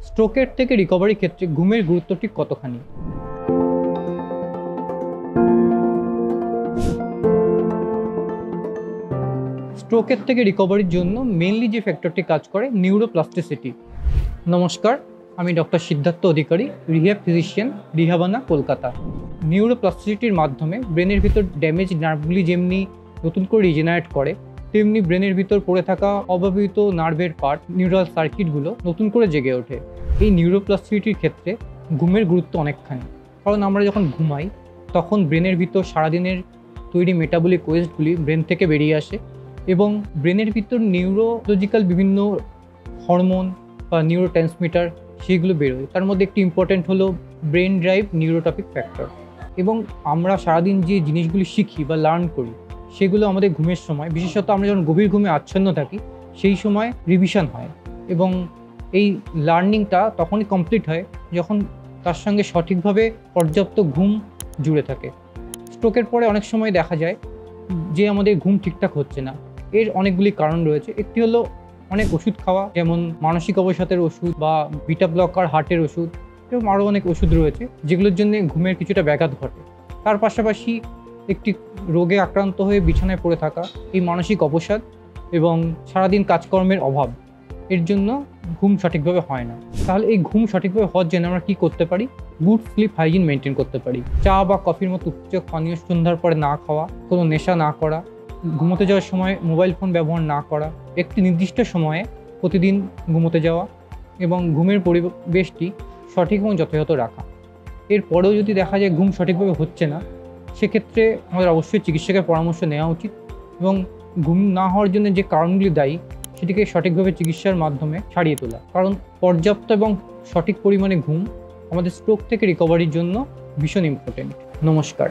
স্ট্রোকের থেকে রিকভারির ক্ষেত্রে ঘুমের গুরুত্ব ঠিক কতখানি? স্ট্রোকের থেকে রিকভারির জন্য মেইনলি যে ফ্যাক্টরটি কাজ করে নিউরোপ্লাস্টিসিটি। নমস্কার, আমি ডক্টর সিদ্ধার্থ অধিকারী, রিহ্যাব ফিজিশিয়ান, রিহাবানা, কলকাতা। নিউরোপ্লাস্টিসিটির মাধ্যমে ব্রেনের ভিতর ড্যামেজ নার্ভগুলি যেমনি নতুন করে রিজেনারেট করে, তেমনি ব্রেনের ভিতর পড়ে থাকা অব্যবহৃত নার্ভের পার্ট, নিউরাল সার্কিটগুলো নতুন করে জেগে ওঠে। এই নিউরোপ্লাস্টিসিটির ক্ষেত্রে ঘুমের গুরুত্ব অনেকখানি, কারণ আমরা যখন ঘুমাই তখন ব্রেনের ভিতর সারাদিনের তৈরি মেটাবলিক ওয়েস্টগুলি ব্রেন থেকে বেরিয়ে আসে এবং ব্রেনের ভিতর নিউরোলজিক্যাল বিভিন্ন হরমোন বা নিউরো ট্রান্সমিটার সেগুলো বেরোয়। তার মধ্যে একটি ইম্পর্ট্যান্ট হলো ব্রেন ড্রাইভ নিউরোট্রপিক ফ্যাক্টর। এবং আমরা সারাদিন যে জিনিসগুলি শিখি বা লার্ন করি সেগুলো আমাদের ঘুমের সময়, বিশেষত আমরা যখন গভীর ঘুমে আচ্ছন্ন থাকি সেই সময় রিভিশন হয় এবং এই লার্নিংটা তখনই কমপ্লিট হয় যখন তার সঙ্গে সঠিকভাবে পর্যাপ্ত ঘুম জুড়ে থাকে। স্ট্রোকের পরে অনেক সময় দেখা যায় যে আমাদের ঘুম ঠিকঠাক হচ্ছে না। এর অনেকগুলি কারণ রয়েছে। একটি হলো অনেক ওষুধ খাওয়া, যেমন মানসিক অবসাদের ওষুধ বা বিটা ব্লকার, হার্টের ওষুধ এবং আরও অনেক ওষুধ রয়েছে যেগুলোর জন্য ঘুমের কিছুটা ব্যাঘাত ঘটে। তার পাশাপাশি একটি রোগে আক্রান্ত হয়ে বিছানায় পড়ে থাকা, এই মানসিক অবসাদ এবং সারাদিন কাজকর্মের অভাব, এর জন্য ঘুম সঠিকভাবে হয় না। তাহলে এই ঘুম সঠিকভাবে হওয়ার জন্য আমরা কী করতে পারি? গুড স্লিপ হাইজিন মেনটেন করতে পারি। চা বা কফির মতো উচ্চ পানীয় সন্ধ্যার পরে না খাওয়া, কোনো নেশা না করা, ঘুমোতে যাওয়ার সময় মোবাইল ফোন ব্যবহার না করা, একটি নির্দিষ্ট সময়ে প্রতিদিন ঘুমোতে যাওয়া এবং ঘুমের পরিবেশটি সঠিক এবং যথাযথ রাখা। এরপরেও যদি দেখা যায় ঘুম সঠিকভাবে হচ্ছে না, সেক্ষেত্রে আমাদের অবশ্যই চিকিৎসকের পরামর্শ নেওয়া উচিত এবং ঘুম না হওয়ার জন্য যে কারণগুলি দায়ী সেটিকে সঠিকভাবে চিকিৎসার মাধ্যমে সারিয়ে তোলা। কারণ পর্যাপ্ত এবং সঠিক পরিমাণে ঘুম আমাদের স্ট্রোক থেকে রিকভারির জন্য ভীষণ ইম্পর্টেন্ট। নমস্কার।